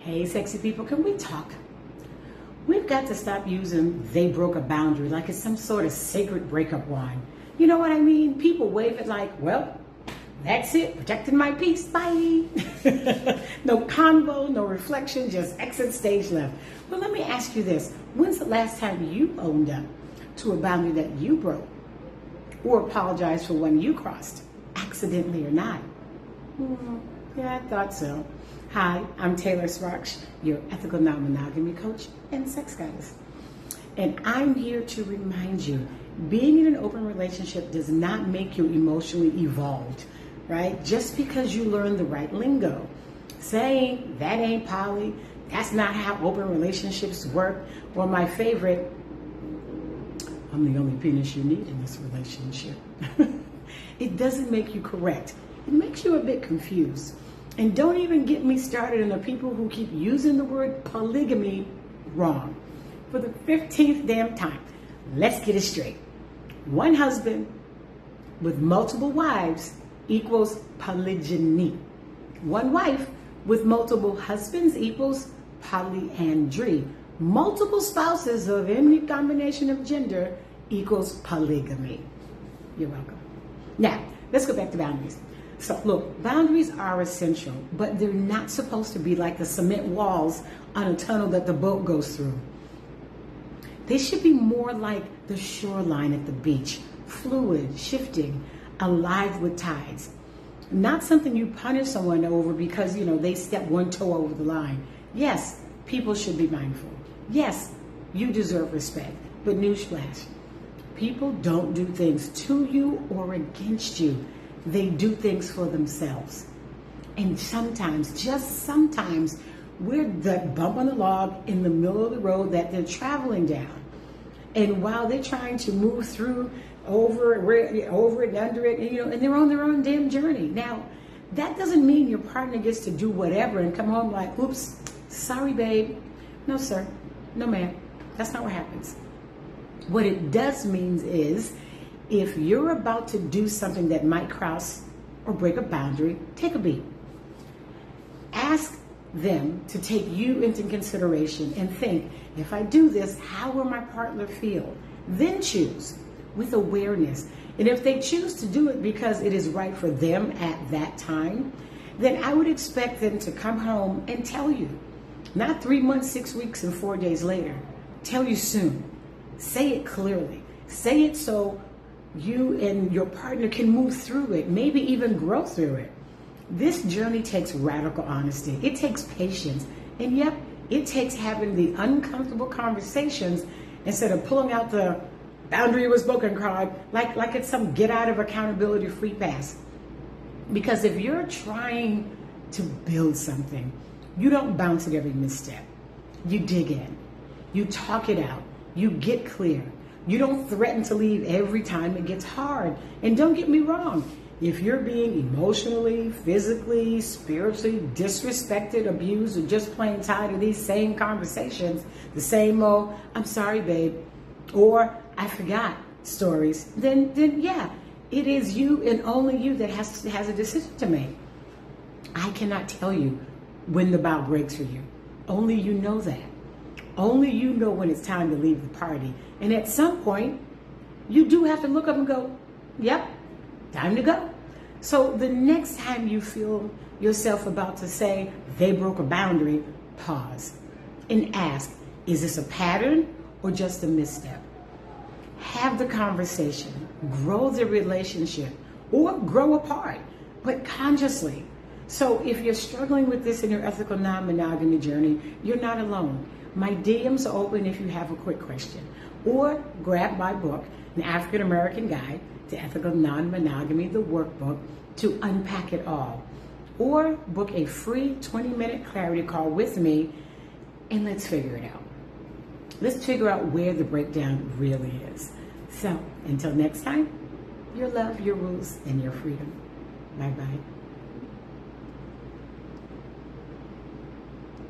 Hey, sexy people, can we talk? We've got to stop using "they broke a boundary" like it's some sort of sacred breakup wine. You know what I mean? People wave it like, well, that's it, protecting my peace, bye. No convo, no reflection, just exit stage left. Well, let me ask you this. When's the last time you owned up to a boundary that you broke or apologized for one you crossed, accidentally or not? Yeah, I thought so. Hi, I'm Taylor Sparks, your ethical non-monogamy coach and sex goddess. And I'm here to remind you, being in an open relationship does not make you emotionally evolved, right? Just because you learn the right lingo. Saying that ain't poly, that's not how open relationships work, or my favorite, I'm the only penis you need in this relationship. It doesn't make you correct. It makes you a bit confused. And don't even get me started on the people who keep using the word polygamy wrong. For the 15th damn time, let's get it straight. One husband with multiple wives equals polygyny. One wife with multiple husbands equals polyandry. Multiple spouses of any combination of gender equals polygamy. You're welcome. Now, let's go back to boundaries. So look, boundaries are essential, but they're not supposed to be like the cement walls on a tunnel that the boat goes through. They should be more like the shoreline at the beach, fluid, shifting, alive with tides. Not something you punish someone over because, they stepped one toe over the line. Yes, people should be mindful. Yes, you deserve respect, but newsflash, people don't do things to you or against you. They do things for themselves. And sometimes, just sometimes, we're the bump on the log in the middle of the road that they're traveling down. And while they're trying to move through, over it and under it, and they're on their own damn journey. Now, that doesn't mean your partner gets to do whatever and come home like, oops, sorry, babe. No, sir. No, ma'am. That's not what happens. What it does mean is, if you're about to do something that might cross or break a boundary, take a beat. Ask them to take you into consideration and think, if I do this, how will my partner feel? Then choose with awareness. And if they choose to do it because it is right for them at that time, then I would expect them to come home and tell you. Not 3 months, 6 weeks, and 4 days later. Tell you soon. Say it clearly. Say it so you and your partner can move through it, maybe even grow through it. This journey takes radical honesty. It takes patience. And yep, it takes having the uncomfortable conversations instead of pulling out the boundary was broken card like it's some get out of accountability free pass. Because if you're trying to build something, you don't bounce at every misstep. You dig in. You talk it out. You get clear. You don't threaten to leave every time it gets hard. And don't get me wrong, if you're being emotionally, physically, spiritually disrespected, abused, or just plain tired of these same conversations, the same old, I'm sorry, babe, or I forgot stories, then yeah, it is you and only you that has a decision to make. I cannot tell you when the bow breaks for you. Only you know that. Only you know when it's time to leave the party. And at some point, you do have to look up and go, yep, time to go. So the next time you feel yourself about to say, they broke a boundary, pause and ask, is this a pattern or just a misstep? Have the conversation, grow the relationship, or grow apart, but consciously. So if you're struggling with this in your ethical non-monogamy journey, you're not alone. My DMs are open if you have a quick question. Or grab my book, An African American Guide to Ethical Non-Monogamy, the workbook, to unpack it all. Or book a free 20-minute clarity call with me, and let's figure it out. Let's figure out where the breakdown really is. So until next time, your love, your rules, and your freedom. Bye-bye.